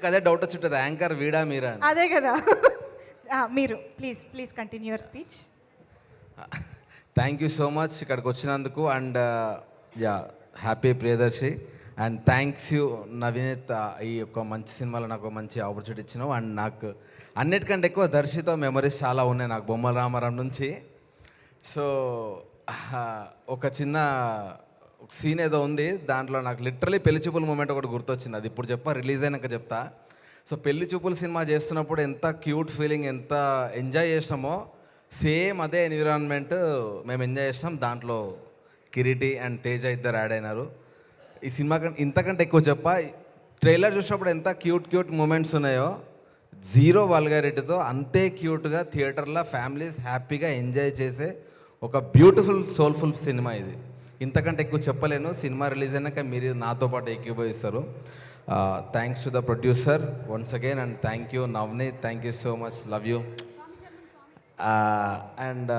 Public అదే doubt వచ్చి ఉంటుంది, యాంకర్ వీడా మీరా అని. అదే కదా. మీరు please continue your speech. Thank you so much ఇక్కడికి వచ్చినందుకు. And yeah, happy Priyadarshi. And thanks you Naveenith, ఈ యొక్క మంచి సినిమాలో నాకు మంచి ఆపర్చునిటీ ఇచ్చినావు. అండ్ నాకు అన్నిటికంటే ఎక్కువ దర్శితో మెమరీస్ చాలా ఉన్నాయి నాకు, బొమ్మల రామారావు నుంచి. సో ఒక చిన్న సీన్ ఏదో ఉంది దాంట్లో, నాకు లిటరలీ పెళ్లి చూపుల మూమెంట్ ఒకటి గుర్తొచ్చింది. అది ఇప్పుడు చెప్పా, రిలీజ్ అయినాక చెప్తా. సో పెళ్లి చూపుల సినిమా చేస్తున్నప్పుడు ఎంత క్యూట్ ఫీలింగ్, ఎంత ఎంజాయ్ చేసినామో సేమ్ అదే ఎన్విరాన్మెంట్ మేము ఎంజాయ్ చేసినాం. దాంట్లో కిరీటి అండ్ తేజ ఇద్దరు యాడ్ అయినారు. ఈ సినిమా ఇంతకంటే ఎక్కువ చెప్పా, ట్రైలర్ చూసినప్పుడు ఎంత క్యూట్ మూమెంట్స్ ఉన్నాయో, జీరో వల్గారిటీతో అంతే క్యూట్గా థియేటర్లో ఫ్యామిలీస్ హ్యాపీగా ఎంజాయ్ చేసే ఒక బ్యూటిఫుల్ సోల్ఫుల్ సినిమా ఇది. ఇంతకంటే ఎక్కువ చెప్పలేను. సినిమా రిలీజ్ అయినాక మీరు నాతో పాటు ఏకీభవిస్తారు. Thanks to the producer once again. And thank you Navaneeth, thank you so much, love you. And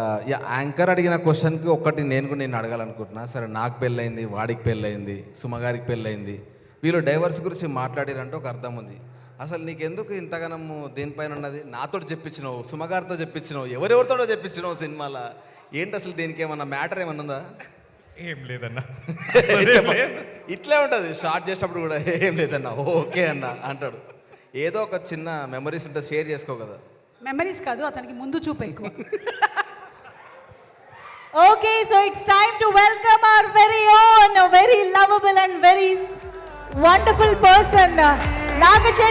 anchor అడిగిన క్వశ్చన్కి ఒకటి నేను అడగాలనుకుంటున్నా. సరే, నాకు పెళ్ళయింది, వాడికి పెళ్ళయింది, సుమగారికి పెళ్ళయింది, వీళ్ళు డైవర్స్ గురించి మాట్లాడారంటే ఒక అర్థం ఉంది. అసలు నీకెందుకు ఇంతగానము దీనిపైన ఉన్నది? నాతో చెప్పించినావు, సుమగారితో చెప్పించినావు, ఎవరెవరితోటో చెప్పించినావు సినిమాలో. ఏంటి అసలు దీనికి ఏమన్నా మ్యాటర్ ఏమన్నా ఉందా? ఏం లేదన్నా. ఇట్లే ఉంటుంది షార్ట్ చేసేటప్పుడు కూడా, ఏం లేదన్నా ఓకే అన్న అంటాడు. ఏదో ఒక చిన్న మెమరీస్ ఉంటే షేర్ చేసుకో కదా. మెమరీస్ కాదు, అతనికి ముందు చూపు ఎక్కువ. Okay, so it's time to welcome our very own, a very lovable and very wonderful person, Naga